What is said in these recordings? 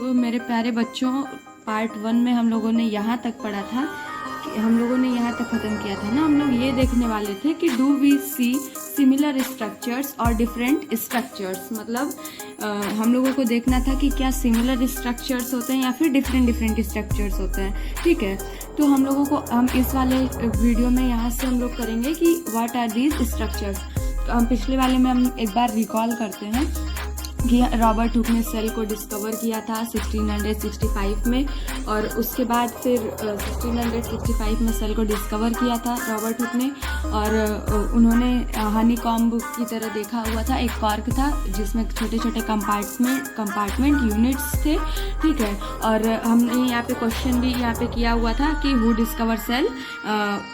तो मेरे प्यारे बच्चों, पार्ट 1 में हम लोगों ने यहाँ तक पढ़ा था, हम लोगों ने यहाँ तक ख़त्म किया था ना। हम लोग ये देखने वाले थे कि do we see similar structures और डिफरेंट स्ट्रक्चर्स, मतलब हम लोगों को देखना था कि क्या सिमिलर स्ट्रक्चर्स होते हैं या फिर डिफरेंट स्ट्रक्चर्स होते हैं। ठीक है, तो हम लोगों को हम इस वाले वीडियो में यहाँ से हम लोग करेंगे कि व्हाट आर दीज स्ट्रक्चर्स। तो हम पिछले वाले में हम एक बार रिकॉल करते हैं कि रॉबर्ट हुक ने सेल को डिस्कवर किया था 1665 में, और उसके बाद फिर 1665 में सेल को डिस्कवर किया था रॉबर्ट हुक ने, और उन्होंने हनी कॉम्ब की तरह देखा हुआ था। एक कॉर्क था जिसमें छोटे छोटे कंपार्टमेंट यूनिट्स थे। ठीक है, और हमने यहाँ पे क्वेश्चन भी यहाँ पे किया हुआ था कि who discover cell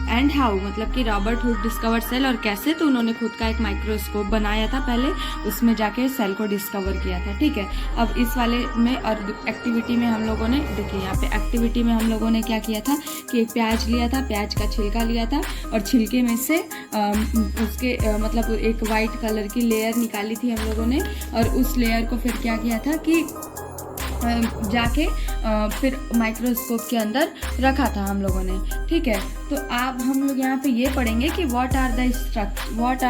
and how, मतलब कि रॉबर्ट हुक डिस्कवर सेल और कैसे। तो उन्होंने खुद का एक माइक्रोस्कोप बनाया था पहले, उसमें जाके सेल को डिस्कवर किया था। ठीक है, अब इस वाले में और एक्टिविटी में हम लोगों ने देखिए, यहाँ पे एक्टिविटी में हम लोगों ने क्या किया था कि एक प्याज लिया था, प्याज का छिलका लिया था, और छिलके में से उसके मतलब एक वाइट कलर की लेयर निकाली थी हम लोगों ने, और उस लेयर को फिर क्या किया था कि जाके फिर माइक्रोस्कोप के अंदर रखा था हम लोगों ने। ठीक है, तो अब हम लोग यहाँ पे ये पढ़ेंगे कि व्हाट आर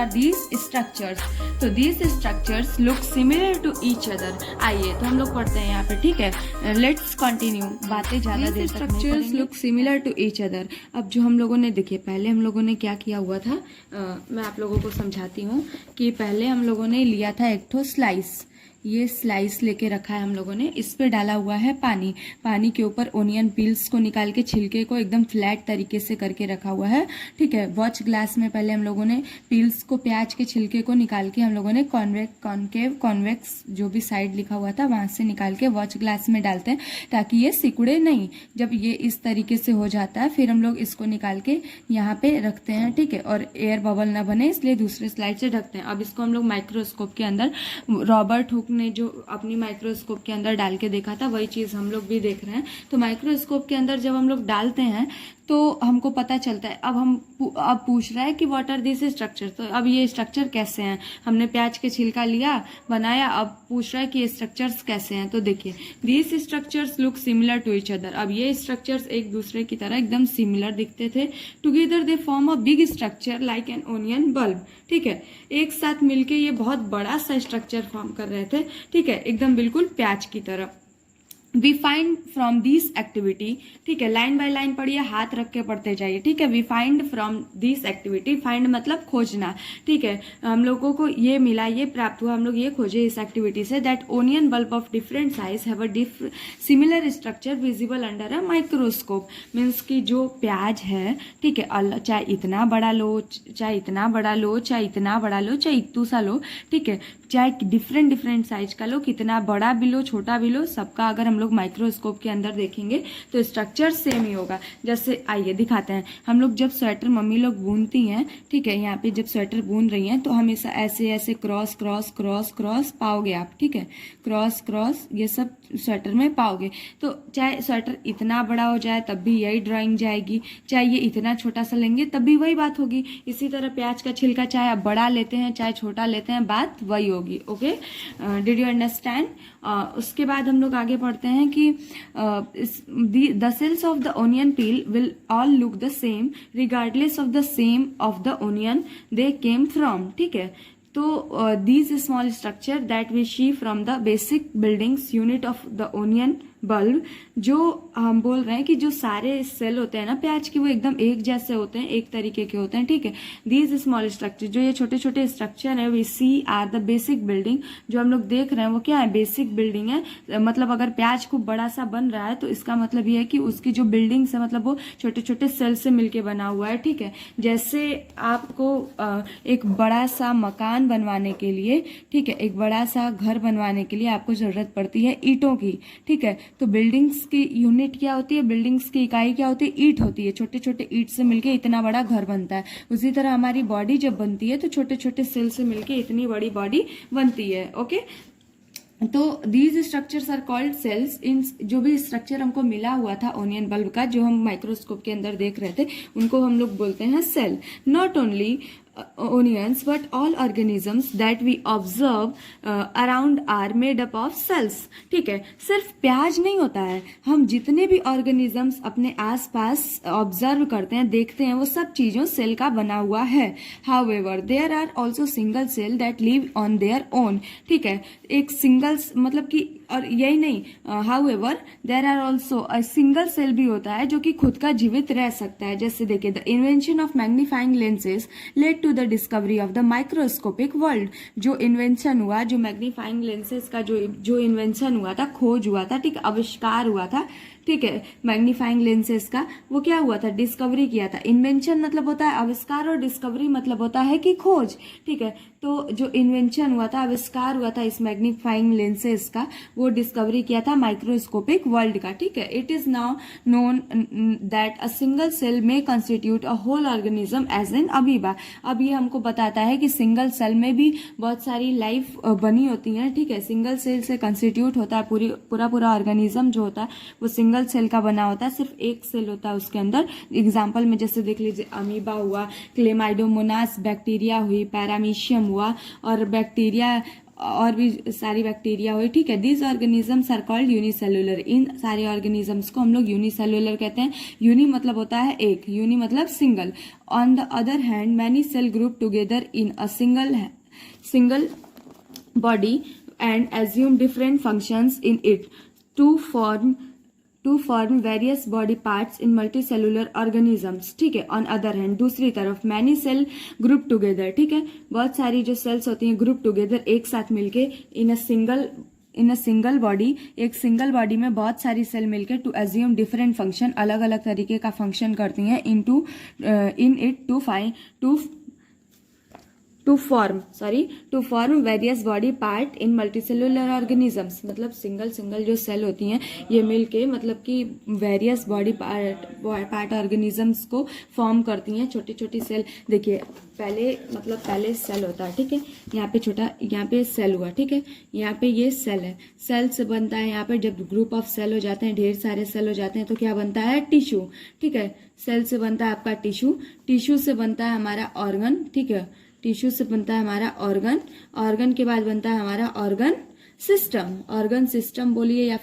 दीज स्ट्रक्चर्स। तो these structures look similar to each other. आइए तो हम लोग पढ़ते हैं यहाँ पे। ठीक है, लेट्स कंटिन्यू, बातें ज़्यादा देर तक structures look similar to each other. अब जो हम लोगों ने देखिए, पहले हम लोगों ने क्या किया हुआ था, मैं आप लोगों को समझाती हूँ कि पहले हम लोगों ने लिया था एक ठो स्लाइस, ये स्लाइस लेके रखा है हम लोगों ने, इस पे डाला हुआ है पानी, पानी के ऊपर ओनियन पील्स को निकाल के छिलके को एकदम फ्लैट तरीके से करके रखा हुआ है। ठीक है, वॉच ग्लास में पहले हम लोगों ने पील्स को, प्याज के छिलके को निकाल के हम लोगों ने कॉन्वेक्स जो भी साइड लिखा हुआ था वहां से निकाल के वॉच ग्लास में डालते हैं ताकि ये सिकुड़े नहीं। जब ये इस तरीके से हो जाता है फिर हम लोग इसको निकाल के यहाँ पे रखते हैं। ठीक है, और एयर बबल ना बने इसलिए दूसरे स्लाइड से ढकते हैं। अब इसको हम लोग माइक्रोस्कोप के अंदर, रॉबर्ट हुक ने जो अपनी माइक्रोस्कोप के अंदर डाल के देखा था वही चीज हम लोग भी देख रहे हैं। तो माइक्रोस्कोप के अंदर जब हम लोग डालते हैं तो हमको पता चलता है। अब पूछ रहा है कि व्हाट आर दिस स्ट्रक्चर। तो अब ये स्ट्रक्चर कैसे हैं, हमने प्याज के छिलका लिया, बनाया, अब पूछ रहा है कि ये स्ट्रक्चर्स कैसे हैं। तो देखिए, this structures look similar to each other. अब ये स्ट्रक्चर्स एक दूसरे की तरह एकदम सिमिलर दिखते थे। Together they form a big structure like an onion bulb. ठीक है, एक साथ मिलके ये बहुत बड़ा सा स्ट्रक्चर फॉर्म कर रहे थे। ठीक है, एकदम बिल्कुल प्याज की तरह। We find from this activity, ठीक है, लाइन बाय लाइन पढ़िए, हाथ रख के पढ़ते जाइए। ठीक है, we find from this activity, find मतलब खोजना। ठीक है, हम लोगों को ये मिला, ये प्राप्त हुआ, हम लोग ये खोजे इस एक्टिविटी से, that onion bulb of different size have a similar structure visible under a microscope. Means कि जो प्याज है, ठीक है, चाहे इतना बड़ा लो, चाहे इतना बड़ा लो, चाहे इतना बड़ा लो, चाहे इतू सा लो, ठीक है, चाहे डिफरेंट साइज का लो, कितना बड़ा भी लो छोटा भी लो, सबका अगर हम लोग माइक्रोस्कोप के अंदर देखेंगे तो स्ट्रक्चर सेम ही होगा। जैसे आइए दिखाते हैं, हम लोग जब स्वेटर मम्मी लोग बुनती हैं, ठीक है, यहाँ पे जब स्वेटर बुन रही हैं तो हमेशा ऐसे ऐसे क्रॉस क्रॉस क्रॉस क्रॉस पाओगे आप। ठीक है, क्रॉस क्रॉस ये सब स्वेटर में पाओगे। तो चाहे स्वेटर इतना बड़ा हो जाए तब भी यही ड्राइंग जाएगी, चाहे ये इतना छोटा सा लेंगे तब भी वही बात होगी। इसी तरह प्याज का छिलका चाहे आप बड़ा लेते हैं चाहे छोटा लेते हैं, बात वही होगी। Okay, did you understand. उसके बाद हम लोग आगे पढ़ते हैं कि the cells of the onion peel will all look the same regardless of the same of the onion they came from. ठीक है, तो these small structure that we see from the basic buildings unit of the onion bulb, जो हम बोल रहे हैं कि जो सारे सेल होते हैं ना प्याज की वो एकदम एक जैसे होते हैं, एक तरीके के होते हैं। ठीक है, दीज स्मॉल स्ट्रक्चर, जो ये छोटे छोटे स्ट्रक्चर है, we see are the basic building. जो हम लोग देख रहे हैं वो क्या है, बेसिक बिल्डिंग है। मतलब अगर प्याज खूब बड़ा सा बन रहा है तो इसका मतलब ये है कि उसकी जो बिल्डिंग्स है मतलब वो छोटे छोटे सेल से मिलके बना हुआ है। ठीक है, जैसे आपको एक बड़ा सा मकान बनवाने के लिए, ठीक है, एक बड़ा सा घर बनवाने के लिए आपको जरूरत पड़ती है ईंटों की। ठीक है, तो बिल्डिंग्स की यूनिट क्या होती है, बिल्डिंग्स की इकाई क्या होती है, ईंट होती है। छोटे छोटे ईंट से मिलके इतना बड़ा घर बनता है। उसी तरह हमारी बॉडी जब बनती है तो छोटे छोटे सेल से मिलके इतनी बड़ी बॉडी बनती है। ओके, तो these structures are called cells. इन जो भी स्ट्रक्चर हमको मिला हुआ था ओनियन बल्ब का, जो हम माइक्रोस्कोप के अंदर देख रहे थे, उनको हम लोग बोलते हैं cell. Not only onions, but all organisms that we observe around are made up of cells. ठीक है, सिर्फ प्याज नहीं होता है, हम जितने भी ऑर्गेनिजम्स अपने आसपास ऑब्जर्व करते हैं, देखते हैं, वो सब चीजों सेल का बना हुआ है. However, there are also single cell that live on their own. ठीक है, एक सिंगल मतलब कि, और यही नहीं, however there are also a single cell भी होता है जो कि खुद का जीवित रह सकता है. जैसे देखिए, the invention of magnifying lenses led to the discovery of the microscopic world. जो इन्वेंशन हुआ, जो मैग्नीफाइंग लेंसेज का जो इन्वेंशन हुआ था, खोज हुआ था, ठीक, आविष्कार हुआ था, ठीक है, मैग्नीफाइंग लेंसेज का, वो क्या हुआ था, डिस्कवरी किया था. इन्वेंशन मतलब होता है आविष्कार और डिस्कवरी मतलब होता है कि खोज. ठीक है, तो जो इन्वेंशन हुआ था, आविष्कार हुआ था इस मैग्नीफाइंग लेंसेज का, वो डिस्कवरी किया था माइक्रोस्कोपिक वर्ल्ड का. ठीक है, it is now known that a single cell में constitute a whole organism as an amoeba. अब ये हमको बताता है कि सिंगल सेल में भी बहुत सारी लाइफ बनी होती है. ठीक है, सिंगल सेल से कंस्टिट्यूट होता है पूरा ऑर्गेनिज्म जो होता है वो सिंगल सेल का बना होता है. सिर्फ एक सेल होता है उसके अंदर. एग्जाम्पल में जैसे देख लीजिए, अमीबा हुआ, क्लेमाइडोमोनास बैक्टीरिया हुई, पैरामीशियम हुआ, और बैक्टीरिया और भी सारी बैक्टीरिया हुई. ठीक है, these organisms are called unicellular. इन सारे ऑर्गेनिजम्स को हम लोग यूनिसेलुलर कहते हैं. यूनि मतलब होता है एक, यूनि मतलब single. On the other hand, many cell group together in a single body and assume different functions in it to form various body parts in multicellular organisms. ठीक है, ऑन अदर हैंड, दूसरी तरफ, many cell group together. ठीक है, बहुत सारी जो sales होती हैं ग्रुप टुगेदर, एक साथ मिलके इन अ सिंगल बॉडी, एक सिंगल बॉडी में बहुत सारी सेल मिलकर टू एज्यूम डिफरेंट फंक्शन, अलग अलग तरीके का फंक्शन करती हैं in it to form various body part in multicellular organisms. मतलब सिंगल जो सेल होती हैं ये मिलके मतलब कि वेरियस बॉडी पार्ट ऑर्गेनिजम्स को फॉर्म करती हैं. छोटी छोटी सेल, देखिए पहले सेल होता है. ठीक है, यहाँ पे सेल हुआ. ठीक है, यहाँ पे ये सेल है, सेल से बनता है. यहाँ पे जब ग्रुप ऑफ सेल हो जाते हैं, ढेर सारे सेल हो जाते हैं, तो क्या बनता है, टिश्यू. ठीक है, सेल से बनता है आपका टिश्यू से बनता है हमारा ऑर्गन. ठीक है, टिश्यू से बनता है हमारा ऑर्गन के बाद बनता है हमारा ऑर्गन सिस्टम बोलिए या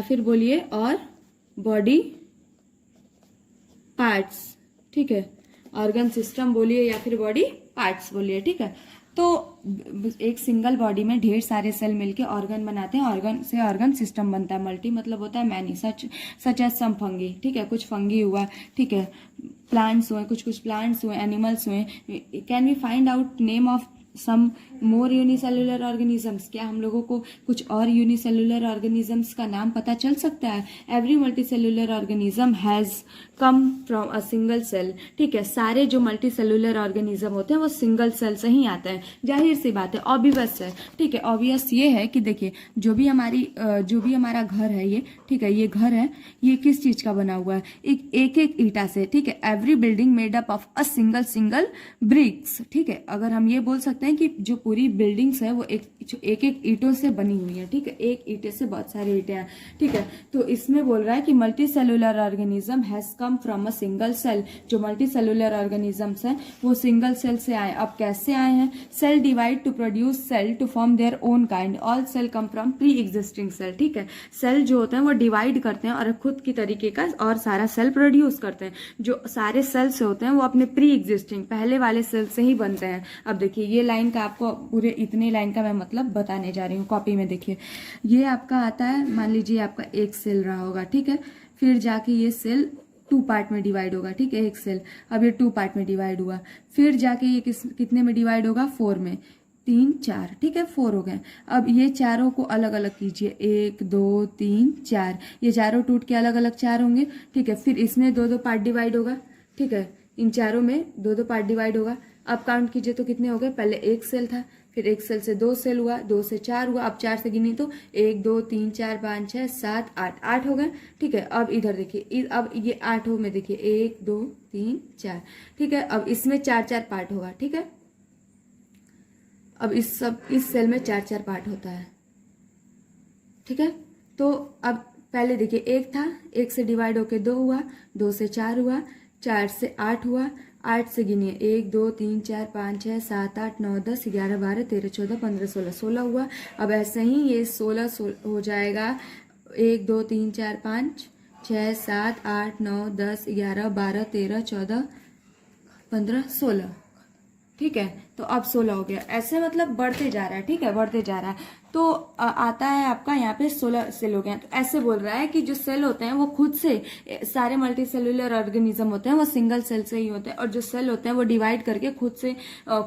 फिर बोलिए, और बॉडी पार्ट्स. ठीक है, ऑर्गन सिस्टम बोलिए या फिर बॉडी पार्ट्स बोलिए. ठीक है, तो एक सिंगल बॉडी में ढेर सारे सेल मिलके ऑर्गन बनाते हैं. ऑर्गन से ऑर्गन सिस्टम बनता है. मल्टी मतलब होता है मैनी, सच एज सम फंगी. ठीक है, कुछ फंगी हुआ. ठीक है, प्लांट्स हुए, कुछ प्लांट्स हुए, एनिमल्स हुए. Can we find out name of some more unicellular organisms. क्या हम लोगों को कुछ और यूनिसेलुलर ऑर्गेनिजम्स का नाम पता चल सकता है. Every multicellular organism has come from a single cell. ठीक है, सारे जो मल्टीसेलुलर ऑर्गेनिज्म होते हैं वो सिंगल सेल से ही आते हैं. जाहिर सी बात है, ऑब्वियस है. ठीक है, ऑब्वियस ये है कि देखिए, जो भी हमारा घर है ये, ठीक है, ये घर है, ये किस चीज का बना हुआ है, एक ईटा से. ठीक है, every building made up of a single bricks. ठीक है, अगर हम ये बोल सकते हैं कि जो पूरी बिल्डिंग्स है वो एक ईंटों से बनी हुई है. ठीक है, एक ईंटे से बहुत सारी ईंटें हैं. ठीक है, तो इसमें बोल रहा है कि multi cellular organism has come from a single cell. जो मल्टी सेलुलर ऑर्गेनिजम्स हैं वो सिंगल सेल से आए. अब कैसे आए हैं, cell divide to produce cell to form their own kind. All cell come from pre existing cell. ठीक है, सेल जो होते हैं वो डिवाइड करते हैं और खुद की तरीके का और सारा सेल प्रोड्यूस करते हैं. जो सारे सेल्स होते हैं वो अपने प्री एग्जिस्टिंग पहले वाले सेल से ही बनते हैं. अब देखिए, ये लाइन का आपको पूरे इतने लाइन का मैं मतलब बताने जा रही हूँ. कॉपी में देखिए, ये आपका आता है, मान लीजिए आपका एक सेल रहा होगा. ठीक है, फिर जाके ये सेल 2 पार्ट में डिवाइड होगा. ठीक है, एक सेल, अब ये 2 पार्ट में डिवाइड हुआ. फिर जाके ये कितने में डिवाइड होगा, 4 में. 3 4. ठीक है, 4 हो गए. अब ये चारों को अलग अलग कीजिए, 1 2 3 4. ये चारों टूट के अलग अलग 4 होंगे. ठीक है, फिर इसमें 2 पार्ट डिवाइड होगा. ठीक है, इन चारों में 2 पार्ट डिवाइड होगा. अब काउंट कीजिए तो कितने हो गए, पहले एक सेल था, फिर एक सेल से 2 सेल हुआ, 2 से 4 हुआ. अब 4 से गिनी तो 1 2 3 4 5 6 7 8 हो गए. ठीक है, अब इधर देखिए, अब ये 8 में देखिए 1 2 3 4. ठीक है, अब इसमें 4 पार्ट होगा. ठीक है, अब इस सेल में 4 पार्ट होता है. ठीक है, तो अब पहले देखिए, एक था, एक से डिवाइड होके 2 हुआ, 2 से 4 हुआ, 4 से 8 हुआ, 8 से गिनिए, 1 2 3 4 5 6 7 8 9 10 11 12 13 14 15 16 16 हुआ। अब ऐसे ही ये 16 हो जाएगा, 1 2 3 4 5 6 7 8 9 10 11 12 13 14 15 16, ठीक है। तो अब 16 हो गया, ऐसे मतलब बढ़ते जा रहा है, ठीक है, बढ़ते जा रहा है। तो आता है आपका यहाँ पे 16 सेल हो गए हैं। तो ऐसे बोल रहा है कि जो सेल होते हैं वो खुद से, सारे मल्टी सेलुलर ऑर्गेनिज्म होते हैं वो सिंगल सेल से ही होते हैं, और जो सेल होते हैं वो डिवाइड करके खुद से,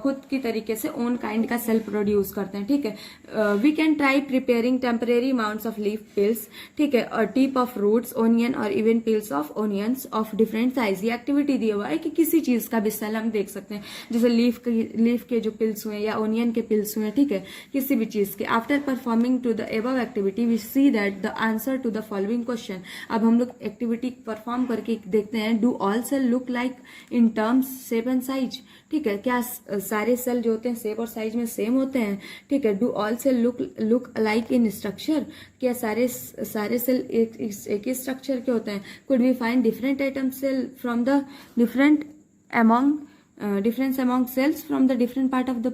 खुद की तरीके से ओन काइंड का सेल प्रोड्यूस करते हैं, ठीक है। We can try preparing temporary amounts of leaf peels, ठीक है, और टिप ऑफ रूट्स, ओनियन और even peels of onions of different size. ये एक्टिविटी दिया हुआ है कि किसी चीज का भी सेल हम देख सकते हैं, जैसे लीफ के जो पिल्स हुए या ओनियन के पिल्स हुए, ठीक है, किसी भी चीज के। After performing to the above activity we see that the answer to the following question. अब हम लोग एक्टिविटी परफॉर्म करके देखते हैं, do all cell look like in terms shape and size, ठीक है, क्या सारे सेल जो होते हैं शेप और साइज में सेम होते हैं, ठीक है। Do all cell look like in structure, क्या सारे सेल एक ही स्ट्रक्चर के होते हैं। Could we find different item cell from the difference among cells from the different part of the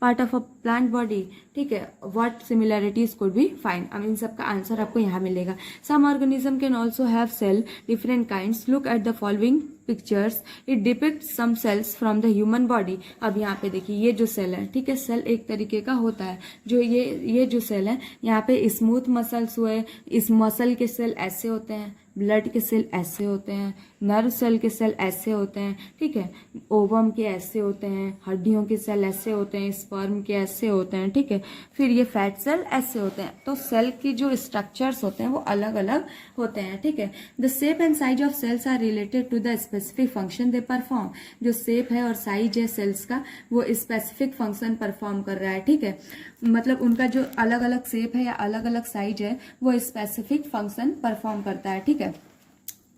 part of a plant body, ठीक है। what similarities could we find, अब इन सब का आंसर आपको यहाँ मिलेगा। some organism can also have cell different kinds, look at the following pictures, it depicts some cells from the human body। अब यहाँ पे देखिए ये जो सेल है, ठीक है, सेल एक तरीके का होता है, जो ये जो सेल है यहाँ पे स्मूथ मसल्स हुए, इस मसल के सेल ऐसे होते हैं, ब्लड के सेल ऐसे होते हैं, नर्व सेल के सेल ऐसे होते हैं, ठीक है, ओवम के ऐसे होते हैं, हड्डियों के सेल ऐसे होते हैं, स्पर्म के ऐसे होते हैं, ठीक है, फिर ये फैट सेल ऐसे होते हैं। तो सेल की जो स्ट्रक्चर्स होते हैं वो अलग अलग होते हैं, ठीक है। The shape and size of cells are related to the specific function they perform. जो शेप है और साइज है सेल्स का वो स्पेसिफिक फंक्शन परफॉर्म कर रहा है, ठीक है, मतलब उनका जो अलग अलग शेप है या अलग अलग साइज है वो स्पेसिफिक फंक्शन परफॉर्म करता है, ठीक है।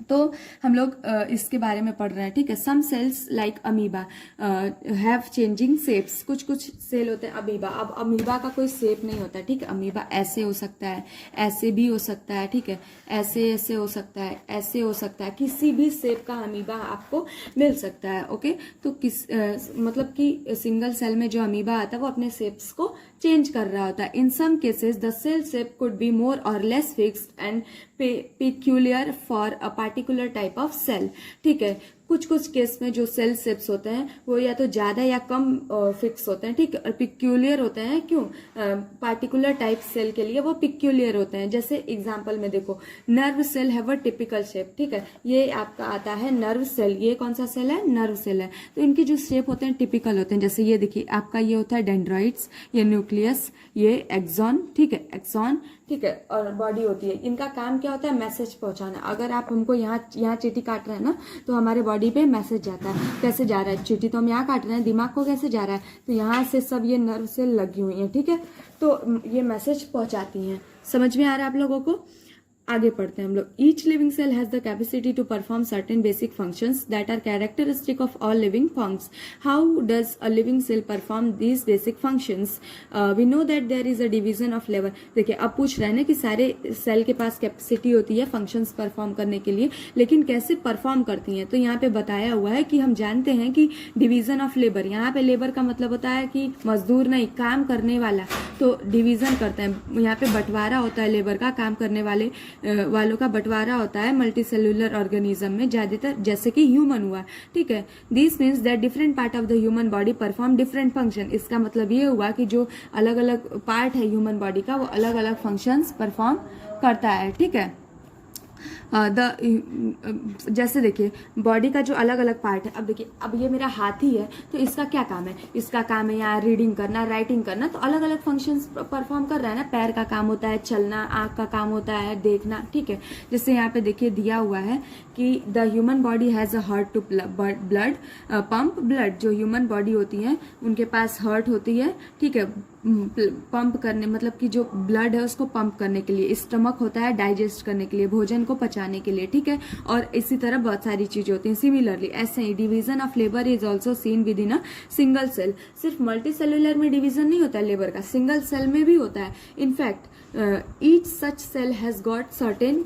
तो हम लोग इसके बारे में पढ़ रहे हैं, ठीक है। Some cells like amoeba have changing shapes, कुछ सेल होते हैं अमीबा। अब अमीबा का कोई शेप नहीं होता है, ठीक है, अमीबा ऐसे हो सकता है, ऐसे भी हो सकता है, ठीक है, ऐसे हो सकता है, ऐसे हो सकता है, किसी भी शेप का अमीबा आपको मिल सकता है, ओके। तो मतलब कि सिंगल सेल में जो अमीबा आता है वो अपने शेप्स को चेंज कर रहा होता है। In some cases the cell shape could be more और less fixed and peculiar for a particular type of cell, ठीक है। कुछ केस में जो सेल शेप्स होते हैं वो या तो ज्यादा या कम फिक्स होते हैं, ठीक है, और पिक्यूलियर होते हैं। क्यों? पार्टिकुलर टाइप सेल के लिए वो पिक्यूलियर होते हैं। जैसे एग्जांपल में देखो, nerve cell have a typical shape, ठीक है, ये आपका आता है नर्व सेल। ये कौन सा सेल है? नर्व सेल है। तो इनके जो शेप होते हैं टिपिकल होते हैं। जैसे ये देखिए आपका ये होता है डेंड्राइट्स, ये न्यूक्लियस, ये एक्सॉन, ठीक है, एक्सॉन, ठीक है, और बॉडी होती है। इनका काम क्या होता है? मैसेज पहुंचाना। अगर आप हमको यहाँ चीटी काट रहे हैं ना तो हमारे बॉडी पे मैसेज जाता है। कैसे जा रहा है? चीटी तो हम यहाँ काट रहे हैं, दिमाग को कैसे जा रहा है? तो यहाँ से सब ये नर्व सेल लगी हुई है, ठीक है, तो ये मैसेज पहुंचाती हैं। समझ में आ रहा है आप लोगों को? आगे पढ़ते हैं हम लोग। Each living cell has the capacity to perform certain basic functions that are characteristic of all living funks. How does a living cell perform these basic functions? We know that there is a division of labour. देखिए अब पूछ रहे हैं ना कि सारे cell के पास capacity होती है फंक्शंस परफॉर्म करने के लिए, लेकिन कैसे परफॉर्म करती हैं? तो यहाँ पे बताया हुआ है कि हम जानते हैं कि डिवीजन ऑफ लेबर, यहाँ पे लेबर का मतलब होता है कि मजदूर नहीं, काम करने वाला। तो डिवीजन करते हैं, यहाँ पे बंटवारा होता है लेबर का, काम करने वालों का बंटवारा होता है मल्टी सेलुलर ऑर्गेनिज्म में, ज्यादातर जैसे कि ह्यूमन हुआ, ठीक है। This means that different part of the human body perform different function. इसका मतलब ये हुआ कि जो अलग अलग पार्ट है ह्यूमन बॉडी का वो अलग अलग फंक्शंस परफॉर्म करता है, ठीक है। जैसे देखिए बॉडी का जो अलग अलग पार्ट है, अब देखिए अब ये मेरा हाथी है तो इसका क्या काम है? इसका काम है यहाँ रीडिंग करना, राइटिंग करना, तो अलग अलग फंक्शंस परफॉर्म कर रहा है ना। पैर का काम होता है चलना, आंख का काम होता है देखना, ठीक है। जैसे यहाँ पे देखिए दिया हुआ है कि the human body has a heart to blood pump blood. जो ह्यूमन बॉडी होती है उनके पास हार्ट होती है, ठीक है, पंप करने, मतलब कि जो ब्लड है उसको पंप करने के लिए। स्टमक होता है डाइजेस्ट करने के लिए, भोजन को पचाने के लिए, ठीक है। और इसी तरह बहुत सारी चीजें होती हैं। सिमिलरली ऐसे ही division of labour is also seen within a single cell. सिर्फ मल्टी सेलुलर में डिवीजन नहीं होता है लेबर का, सिंगल सेल में भी होता है। In fact each such cell has got certain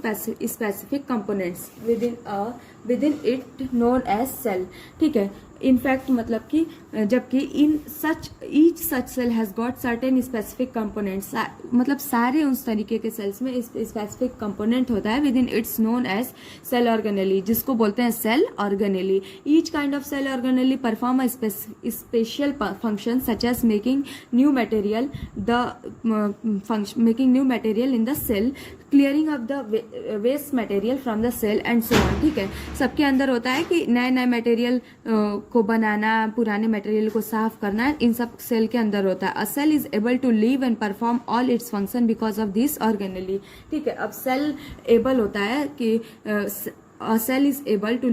specific components within a within it known as cell, ठीक है। इनफैक्ट मतलब कि जबकि in such each such cell has got certain specific components, मतलब सारे उस तरीके के सेल्स में स्पेसिफिक कंपोनेंट होता है within it's known as cell organelle, जिसको बोलते हैं cell organelle. Each kind of cell organelle perform a special function such as making new material in the cell, clearing of the waste material from the cell and so on, ठीक है। सबके अंदर होता है कि नए नए मटेरियल को बनाना, पुराने मटेरियल को साफ करना, इन सब सेल के अंदर होता है। A cell is able to live and perform all its function because of this organelle, ठीक है। अब सेल एबल होता है कि A cell is able to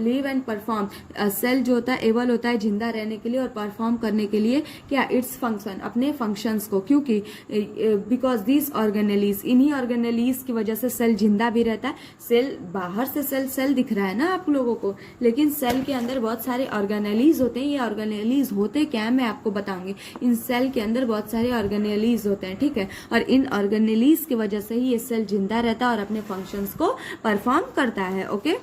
live and perform, cell जो होता है एबल होता है जिंदा रहने के लिए और परफॉर्म करने के लिए क्या, इट्स फंक्शन, अपने फंक्शंस को, क्योंकि बिकॉज दिस ऑर्गेनेलीज, इन्हीं ऑर्गेनेलीज की वजह से सेल जिंदा भी रहता है। सेल बाहर से सेल दिख रहा है ना आप लोगों को, लेकिन सेल के अंदर बहुत सारे ऑर्गेनेलीज होते हैं। ये ऑर्गेनेलीज होते क्या है मैं आपको बताऊंगी। इन सेल के अंदर बहुत सारे ऑर्गेनेलीज होते हैं, ठीक है, और इन ऑर्गेनेलीज की वजह से ही ये सेल जिंदा रहता है और अपने फंक्शंस को परफॉर्म करता है, okay.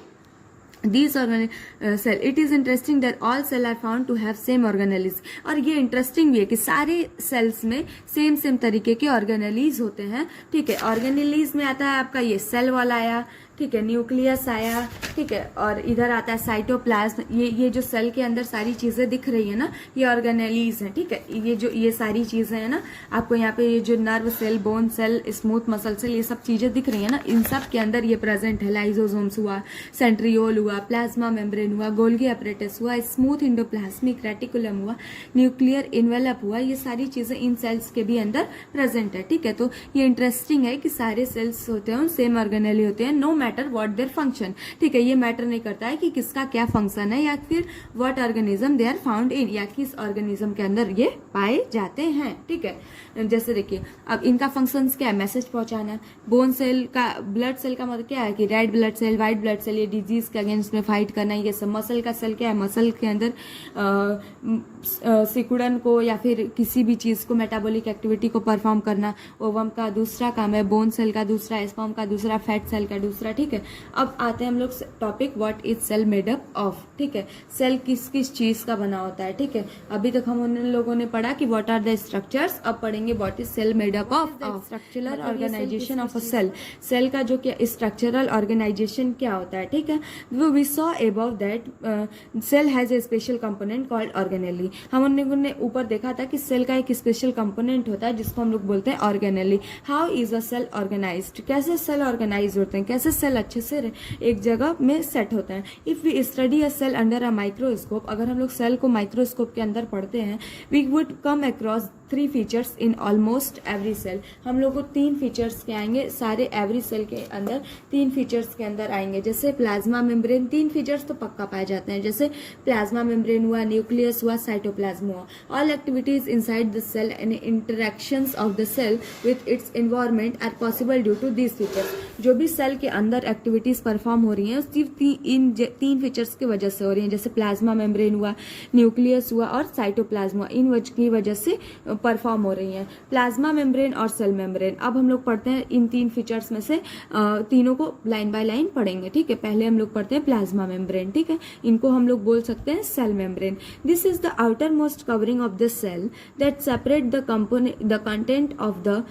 These cell, it is interesting that all cell are found to have same organelles, और ये इंटरेस्टिंग भी है कि सारे सेल्स में सेम तरीके के ऑर्गेनेलीज होते हैं, ठीक है। ऑर्गेनेलीज में आता है आपका ये सेल वाला आया, ठीक है, न्यूक्लियस आया, ठीक है, और इधर आता है साइटोप्लाज्म। ये जो सेल के अंदर सारी चीजें दिख रही है ना, ये ऑर्गेनेलीज हैं, ठीक है। ये सारी चीजें हैं ना आपको यहाँ पे, ये जो nerve cell, bone cell, smooth muscle cell, ये सब चीजें दिख रही है ना, इन सब के अंदर ये प्रेजेंट है। लाइजोसोम्स हुआ, सेंट्रियोल हुआ, प्लाज्मा मेम्ब्रेन हुआ, गोल्गी अपरेटस हुआ, स्मूथ इंडोप्लाज्मिक रेटिकुलम हुआ, न्यूक्लियर इन्वेलप हुआ, ये सारी चीजें इन सेल्स के भी अंदर प्रेजेंट है, ठीक है। तो ये इंटरेस्टिंग है कि सारे सेल्स होते हैं सेम ऑर्गेनेली होते हैं, no matter what their function, ठीक है। ये मैटर नहीं करता है कि किसका क्या फंक्शन है या फिर what organism they are found in, या किस ऑर्गेनिज्म के अंदर ये पाए जाते हैं, ठीक है। जैसे देखिए अब इनका फंक्शंस क्या है, मैसेज पहुंचाना। बोन सेल का, ब्लड सेल का मतलब क्या है कि red blood cell, white blood cell, ये डिजीज के अगेंस्ट में फाइट करना। ये सब मसल का सेल क्या है, मसल के अंदर सिकुड़न को या फिर किसी भी चीज को, मेटाबॉलिक एक्टिविटी को परफॉर्म करना। ओवम का दूसरा काम है, बोन सेल का दूसरा, स्पर्म का दूसरा, फैट सेल का दूसरा, ठीक है। अब आते हैं हम लोग topic what is cell made up of, ठीक है। सेल किस किस चीज का बना होता है, ठीक है। अभी तक हम उन लोगों ने पढ़ा कि व्हाट आर द स्ट्रक्चर्स, अब पढ़ेंगे what is cell made up of. Structural organization of a cell, cell का जो क्या स्ट्रक्चरल ऑर्गेनाइजेशन क्या होता है, ठीक है। We saw above that cell has a special component called organelle. हम उन लोगों ने ऊपर देखा था कि सेल का एक स्पेशल कंपोनेंट होता है जिसको हम लोग बोलते हैं organelle. How is a cell organized, कैसे सेल ऑर्गेनाइज होते हैं, कैसे सेल अच्छे से एक जगह में सेट होते हैं। If we study a cell under a microscope, अगर हम लोग सेल को माइक्रोस्कोप के अंदर पढ़ते हैं, we would come across 3 features in almost every cell. हम लोग को 3 फीचर्स के आएंगे, सारे एवरी सेल के अंदर 3 फीचर्स के अंदर आएंगे। जैसे प्लाज्मा मेम्ब्रेन, 3 फीचर्स तो पक्का पाए जाते हैं, जैसे प्लाज्मा मेम्ब्रेन हुआ, न्यूक्लियस हुआ, साइटोप्लाज्म हुआ। All activities inside the cell and interactions of the cell with its environment are possible due to this features. जो भी सेल के अंदर एक्टिविटीज परफॉर्म हो रही हैं सिर्फ इन 3 फीचर्स की वजह से हो रही हैं। जैसे प्लाज्मा मेम्ब्रेन हुआ, न्यूक्लियस हुआ और साइटोप्लाज्म हुआ, इन की वजह से परफॉर्म हो रही हैं। प्लाज्मा मेम्ब्रेन और सेल मेम्ब्रेन, अब हम लोग पढ़ते हैं इन 3 फीचर्स में से तीनों को लाइन बाय लाइन पढ़ेंगे, ठीक है। पहले हम लोग पढ़ते हैं प्लाज्मा मेम्ब्रेन, ठीक है, इनको हम लोग बोल सकते हैं cell membrane. This is the outermost covering of the cell that separate the content of the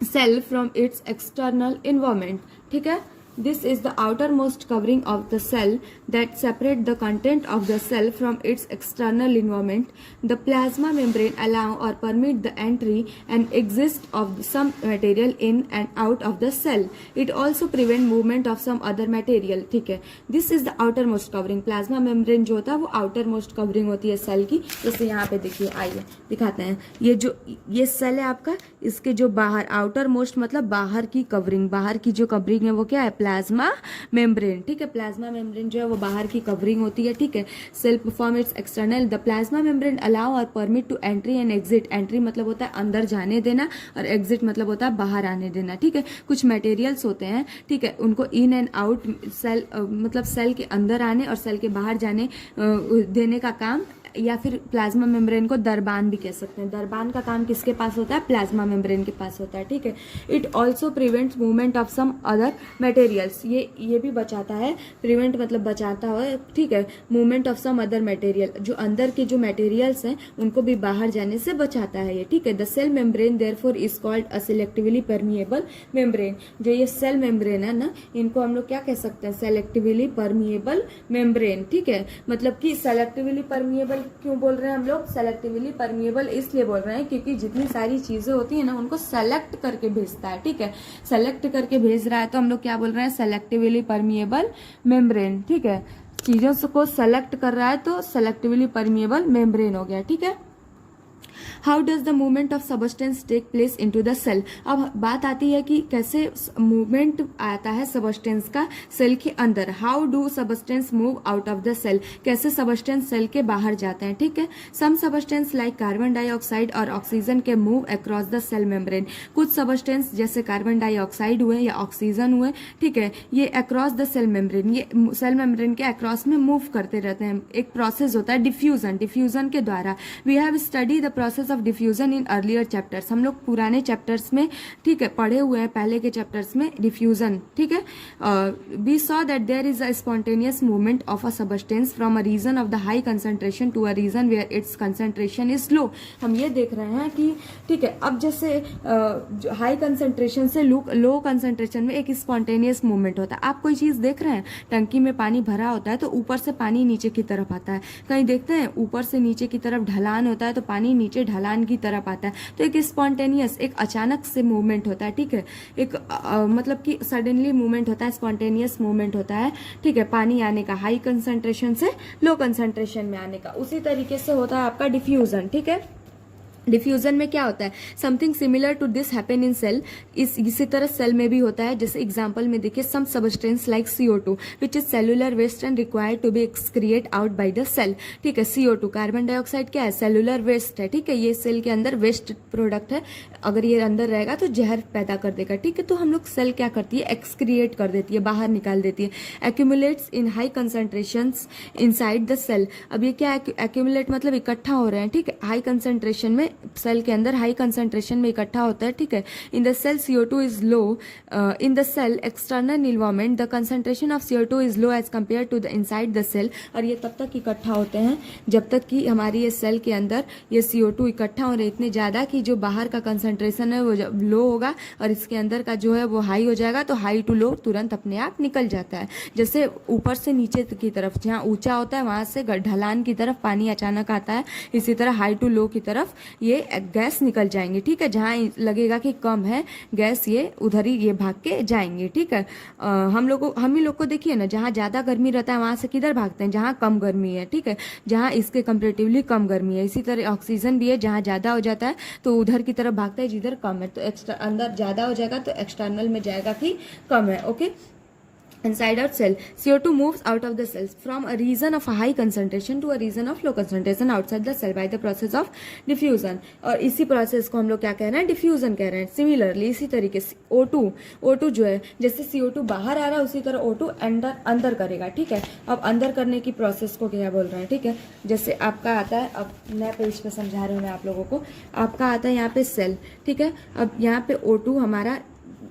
cell from its external environment, ठीक है। This is the outermost covering of the cell that separate the content of the cell from its external environment. The plasma membrane allow or permit the entry and exist of some material in and out of the cell. It also prevent movement of some other material, ठीक है। This is the outermost covering. Plasma membrane जो होता है वो outermost covering होती है cell की। जैसे यहाँ पे देखिए, आइए दिखाते हैं। ये सेल है आपका, इसके जो बाहर आउटर मोस्ट मतलब बाहर की कवरिंग, बाहर की जो कवरिंग है वो क्या है, प्लाज्मा मेम्ब्रेन, ठीक है। प्लाज्मा मेम्ब्रेन जो है वो बाहर की कवरिंग होती है, ठीक है। Cell perform its external, the plasma membrane allow और permit to entry and exit. Entry मतलब होता है अंदर जाने देना और एग्जिट मतलब होता है बाहर आने देना, ठीक है। कुछ मटेरियल्स होते हैं, ठीक है, उनको इन एंड आउट सेल मतलब सेल के अंदर आने और सेल के बाहर जाने देने का काम, या फिर प्लाज्मा मेम्ब्रेन को दरबान भी कह सकते हैं। दरबान का काम किसके पास होता है, प्लाज्मा मेम्ब्रेन के पास होता है, ठीक है। It also prevents movement of some other material. Materials, ये भी बचाता है, प्रिवेंट मतलब बचाता है, ठीक है, movement of some other material, जो अंदर के जो मटेरियल्स हैं उनको भी बाहर जाने से बचाता है ये, ठीक है। The cell membrane therefore is called a selectively permeable membrane. जो ये सेल मेम्ब्रेन है ना, इनको हम लोग क्या कह सकते हैं, सेलेक्टिवली परमिएबल मेम्ब्रेन, ठीक है। मतलब कि सेलेक्टिवली परमिएबल क्यों बोल रहे हैं हम लोग, सेलेक्टिवली परमिएबल इसलिए बोल रहे हैं क्योंकि जितनी सारी चीजें होती है ना उनको सेलेक्ट करके भेजता है, ठीक है। सेलेक्ट करके भेज रहा है तो हम लोग क्या बोल रहे हैं, सेलेक्टिवली परमिएबल मेम्ब्रेन, ठीक है। चीजों को सेलेक्ट कर रहा है तो सेलेक्टिवली परमिएबल मेम्ब्रेन हो गया, ठीक है। How does the movement of substance take place into the cell. अब बात आती है कि कैसे मूवमेंट आता है सबस्टेंस का सेल के अंदर। How do substance move out of the cell, कैसे सबस्टेंस सेल के बाहर जाते हैं, ठीक है। Some substance like carbon dioxide और ऑक्सीजन के move across the cell membrane. कुछ सबस्टेंस जैसे कार्बन डाइऑक्साइड हुए या ऑक्सीजन हुए, ठीक है, ये अक्रॉस द सेल मेम्ब्रेन, ये सेल मेम्ब्रेन के अक्रॉस में मूव करते रहते हैं। एक प्रोसेस होता है डिफ्यूजन, डिफ्यूजन के द्वारा। We have study the process of diffusion in earlier chapters, हम लोग पुराने चैप्टर्स में, ठीक है, पढ़े हुए हैं, पहले के चैप्टर्स में डिफ्यूजन, ठीक है। We saw that there is a spontaneous movement of a substance from a region of the high concentration to a region where its concentration is low. हम ये देख रहे हैं कि, ठीक है, अब जैसे हाई कंसंट्रेशन से लो कंसंट्रेशन में एक स्पॉन्टेनियस मूवमेंट होता है। आप कोई चीज देख रहे हैं, टंकी में पानी भरा होता है तो ऊपर से पानी नीचे की तरफ आता है, कहीं देखते हैं ऊपर से नीचे की तरफ ढलान होता है तो पानी नीचे ढलान की तरफ आता है, तो एक स्पॉन्टेनियस, एक अचानक से मूवमेंट होता है, ठीक है। एक मतलब कि सडनली मूवमेंट होता है, स्पॉन्टेनियस मूवमेंट होता है, ठीक है, पानी आने का, हाई कंसंट्रेशन से लो कंसंट्रेशन में आने का। उसी तरीके से होता है आपका डिफ्यूजन, ठीक है। डिफ्यूजन में क्या होता है, something similar to this happen in cell, इसी तरह सेल में भी होता है। जैसे एग्जांपल में देखिए, some substance like CO2 which is cellular waste and required to be excrete out by the cell, ठीक है। CO2 कार्बन डाइऑक्साइड क्या है, सेलुलर वेस्ट है, ठीक है, ये सेल के अंदर वेस्ट प्रोडक्ट है, अगर ये अंदर रहेगा तो जहर पैदा कर देगा, ठीक है। तो हम लोग सेल क्या करती है, एक्सक्रिएट कर देती है, बाहर निकाल देती है। Accumulates in high concentrations inside the cell. अब ये क्या है, एक्यूमुलेट मतलब इकट्ठा हो रहे हैं, ठीक है, हाई कंसंट्रेशन में, सेल के अंदर हाई कंसंट्रेशन में इकट्ठा होता है, ठीक है। In the cell CO2 is low, in the cell external environment the concentration of CO2 is low as compare to the inside the cell. और ये तब तक इकट्ठा होते हैं जब तक कि हमारी ये सेल के अंदर ये CO2 इकट्ठा हो रहे इतने ज्यादा कि जो बाहर का कंसंट्रेशन है वो लो होगा और इसके अंदर का जो है वो हाई हो जाएगा, तो हाई टू लो तुरंत अपने आप निकल जाता है। जैसे ऊपर से नीचे की तरफ जहाँ ऊंचा होता है वहां से ढलान की तरफ पानी अचानक आता है, इसी तरह हाई टू लो की तरफ ये गैस निकल जाएंगे, ठीक है। जहाँ लगेगा कि कम है गैस, ये उधर ही ये भाग के जाएंगे, ठीक है। हम ही लोग को देखिए ना, जहाँ ज्यादा गर्मी रहता है वहां से किधर भागते हैं, जहाँ कम गर्मी है, ठीक है, जहाँ इसके कंपेरेटिवली कम गर्मी है। इसी तरह ऑक्सीजन भी है, जहाँ ज्यादा हो जाता है तो उधर की तरफ भागता है जिधर कम है, तो अंदर ज्यादा हो जाएगा तो एक्सटर्नल में जाएगा कि कम है, okay. Inside out cell, CO2 moves out of the cells from a region of a high concentration to a region of low concentration outside the cell by the process of diffusion। और इसी process को हम लोग क्या कह रहे हैं, diffusion कह रहे हैं। सिमिलरली इसी तरीके से O2 जो है, जैसे CO2 बाहर आ रहा है उसी तरह O2 अंदर करेगा, ठीक है। अब अंदर करने की प्रोसेस को क्या बोल रहे हैं, ठीक है। जैसे आपका आता है, अब नया पेज पे समझा रही हूँ मैं आप लोगों को, आपका आता है यहाँ पे सेल, ठीक है। अब यहाँ पे O2 हमारा,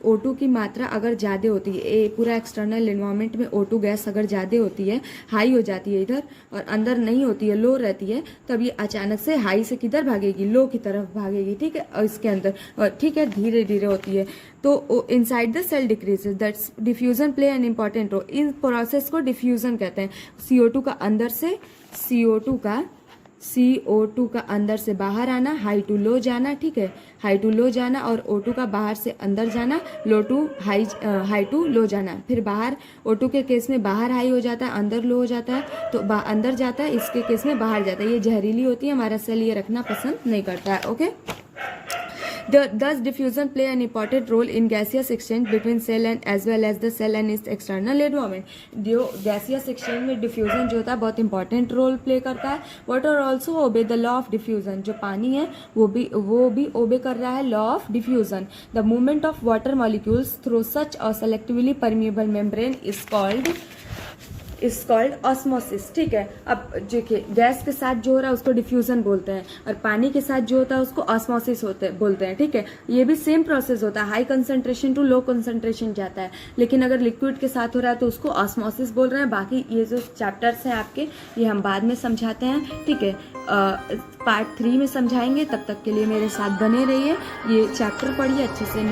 O2 की मात्रा अगर ज़्यादा होती है, पूरा एक्सटर्नल एनवायरनमेंट में O2 गैस अगर ज़्यादा होती है, हाई हो जाती है इधर और अंदर नहीं होती है, लो रहती है, तब ये अचानक से हाई से किधर भागेगी, लो की तरफ भागेगी, ठीक है। और इसके अंदर, और ठीक है, धीरे धीरे होती है, तो inside the cell decreases, that's diffusion play an important role. इन प्रोसेस को डिफ्यूजन कहते हैं। CO2 का अंदर से, CO2 का अंदर से बाहर आना, हाई टू लो जाना, ठीक है, हाई टू लो जाना, और O2 का बाहर से अंदर जाना, लो टू हाई टू लो जाना। फिर बाहर, O2 के केस में बाहर हाई हो जाता है, अंदर लो हो जाता है, तो अंदर जाता है, इसके केस में बाहर जाता है। ये जहरीली होती है, हमारा सेल ये रखना पसंद नहीं करता है, okay. Thus diffusion play an important role in gaseous exchange between cell and as well as the cell and its external environment। जो gaseous exchange में diffusion जो होता है बहुत important role play करता है। Water also obey the law of diffusion। जो पानी है वो भी obey कर रहा है law of diffusion। The movement of water molecules through such a selectively permeable membrane is is called osmosis, ठीक है। अब देखिए गैस के साथ जो हो रहा है उसको डिफ्यूजन बोलते हैं, और पानी के साथ जो होता है उसको ऑस्मोसिस बोलते हैं, ठीक है। ये भी सेम प्रोसेस होता है, high concentration to low concentration जाता है, लेकिन अगर लिक्विड के साथ हो रहा है तो उसको ऑस्मोसिस बोल रहे हैं। बाकी ये जो चैप्टर्स हैं आपके, ये हम बाद में समझाते हैं, ठीक है। पार्ट 3 में समझाएंगे, तब तक के लिए मेरे साथ बने रहिए। ये चैप्टर पढ़िए अच्छे से,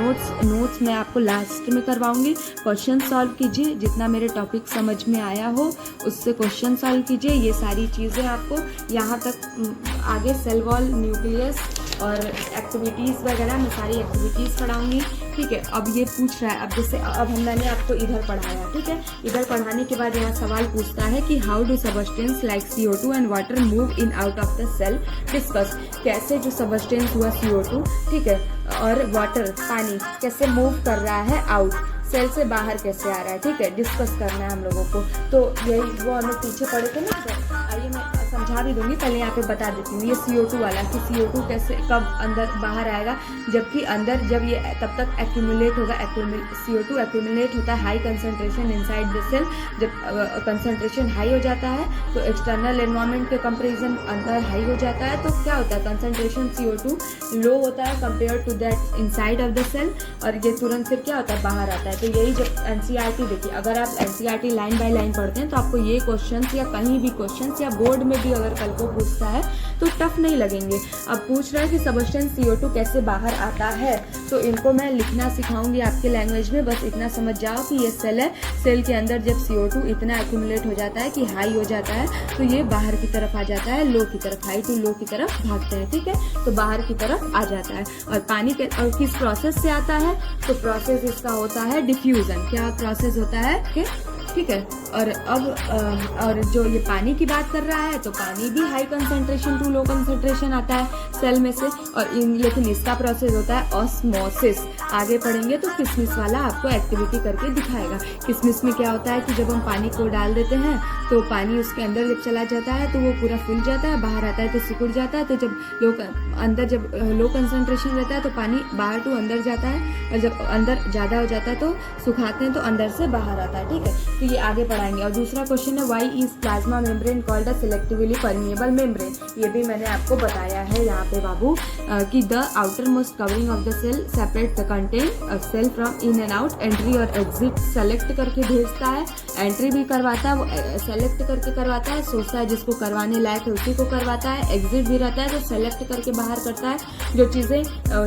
नोट्स मैं आपको लास्ट में करवाऊंगी। क्वेश्चन सॉल्व कीजिए, जितना मेरे टॉपिक समझ में आया हो उससे क्वेश्चन सॉल्व कीजिए। ये सारी चीज़ें आपको यहाँ तक आगे सेल वॉल, न्यूक्लियस और एक्टिविटीज़ वगैरह मैं सारी एक्टिविटीज़ पढ़ाऊंगी, ठीक है। अब ये पूछ रहा है, अब जैसे अब मैंने आपको इधर पढ़ाया, ठीक है। इधर पढ़ाने के बाद यहाँ सवाल पूछता है कि how do substance like CO2 and water move in out of the cell, discuss. कैसे जो सबस्टेंस हुआ CO2, ठीक है, और वाटर पानी कैसे मूव कर रहा है आउट, सेल से बाहर कैसे आ रहा है, ठीक है, डिस्कस करना है हम लोगों को। तो यही वो हम लोग पीछे पढ़े थे ना, तो आइए मैं समझा भी दूंगी, पहले यहाँ पे बता देती हूँ। ये CO2 वाला कि CO2 कैसे कब अंदर बाहर आएगा, जबकि अंदर जब ये तब तक एक्यूमुलेट होगा, CO2 एक्यूमुलेट होता है high concentration inside the cell. जब कंसंट्रेशन हाई हो जाता है तो एक्सटर्नल एनवायरनमेंट के कंपेरिजन अंदर हाई हो जाता है, तो क्या होता है, कंसंट्रेशन CO2 लो होता है compare to that inside of the cell, और ये तुरंत फिर क्या होता है, बाहर आता है। तो यही जब NCERT देखिए, अगर आप NCERT लाइन बाय लाइन पढ़ते हैं तो आपको ये क्वेश्चंस या कहीं भी क्वेश्चंस या बोर्ड में भी अगर कल को पूछता है तो टफ नहीं लगेंगे। अब पूछ रहा है कि सबस्टेंस CO2 कैसे बाहर आता है, तो इनको मैं लिखना सिखाऊंगी आपके लैंग्वेज में। बस इतना समझ जाओ कि ये सेल है, सेल के अंदर जब CO2 इतना एक्यूमुलेट हो जाता है कि हाई हो जाता है, तो ये बाहर की तरफ आ जाता है, लो की तरफ, हाई टू लो की तरफ भागता है, ठीक है। तो बाहर की तरफ आ जाता है। और पानी के और किस प्रोसेस से आता है, तो प्रोसेस इसका होता है डिफ्यूजन। क्या प्रोसेस होता है, ठीक है। और अब और जो ये पानी की बात कर रहा है, तो पानी भी high concentration to low concentration आता है सेल में से, और लेकिन इसका प्रोसेस होता है ऑस्मोसिस। आगे पढ़ेंगे तो किसमिस वाला आपको एक्टिविटी करके दिखाएगा। किसमिस में क्या होता है कि जब हम पानी को डाल देते हैं तो पानी उसके अंदर जब चला जाता है तो वो पूरा फूल जाता है, बाहर आता है तो सिकुड़ जाता है। तो जब जब लो कंसंट्रेशन रहता है तो पानी बाहर टू अंदर जाता है, और जब अंदर ज़्यादा हो जाता है तो सुखाते हैं तो अंदर से बाहर आता है, ठीक है। तो ये आगे पढ़ाएंगे। और दूसरा क्वेश्चन है, why is plasma membrane called a selectively permeable membrane. ये भी मैंने आपको बताया है यहाँ पे बाबू, कि the outermost covering of the cell separate the content cell from in and out, entry और एग्जिट सेलेक्ट करके भेजता है, एंट्री भी करवाता है, वो सेलेक्ट करके करवाता है, सोचता है जिसको करवाने लायक है उसी को करवाता है, एग्जिट भी रहता है तो सेलेक्ट करके बाहर करता है। जो चीज़ें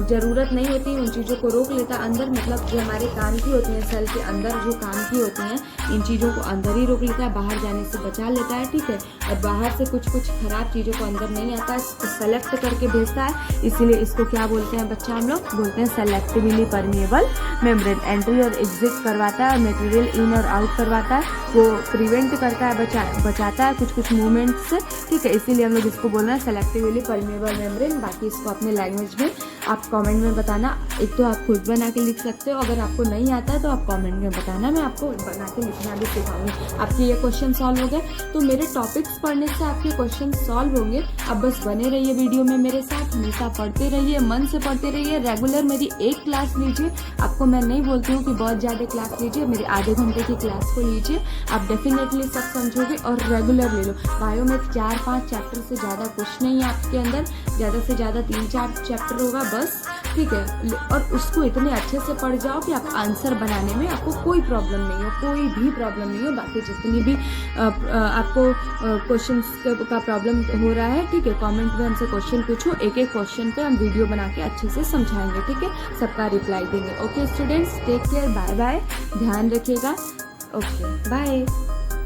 ज़रूरत नहीं होती उन चीज़ों को रोक लेता है अंदर, मतलब जो हमारे काम की होती हैं सेल के अंदर जो काम की होती हैं, इन चीज़ों को अंदर ही रोक लेता है, बाहर जाने से बचा लेता है, ठीक है। और बाहर से कुछ खराब चीज़ों को अंदर नहीं आता है, इसको सेलेक्ट करके भेजता है। इसीलिए इसको क्या बोलते हैं बच्चा, हम लोग बोलते हैं सेलेक्टिवली परमिएबल मेम्ब्रेन। एंट्री और एग्जिट करवाता है, मटेरियल इन और आउट करवाता है, वो प्रिवेंट करता है, बचाता है कुछ मूवमेंट से, ठीक है। इसीलिए हम लोग इसको बोल रहे हैं सेलेक्टिवली परमिएबल मेम्ब्रेन। बाकी इसको अपने लैंग्वेज में आप कमेंट में बताना। एक तो आप खुद बना के लिख सकते हो, अगर आपको नहीं आता है तो आप कमेंट में बताना, मैं आपको बना के लिखना भी सिखाऊंगी। आपके ये क्वेश्चन सॉल्व हो गए तो मेरे टॉपिक्स पढ़ने से आपके क्वेश्चन सॉल्व होंगे। अब बस बने रहिए वीडियो में मेरे साथ, हमेशा पढ़ते रहिए, मन से पढ़ते रहिए। रेगुलर मेरी एक क्लास लीजिए, आपको मैं नहीं बोलती हूँ कि बहुत ज़्यादा क्लास लीजिए, मेरी आधे घंटे की क्लास को लीजिए, आप डेफिनेटली सब समझोगे। और रेगुलर ले लो, बायो में 4-5 चैप्टर से ज़्यादा कुछ नहीं है आपके अंदर, ज़्यादा से ज़्यादा 3-4 चैप्टर होगा बस, ठीक है। और उसको इतने अच्छे से पढ़ जाओ कि आप आंसर बनाने में आपको कोई प्रॉब्लम नहीं हो, कोई भी प्रॉब्लम नहीं हो। बाकी जितनी भी आपको क्वेश्चंस का प्रॉब्लम हो रहा है, ठीक है, कमेंट में हमसे क्वेश्चन पूछो, एक एक क्वेश्चन पे हम वीडियो बना के अच्छे से समझाएंगे, ठीक है, सबका रिप्लाई देंगे। Okay students, take care, bye bye, ध्यान रखिएगा, ओके बाय।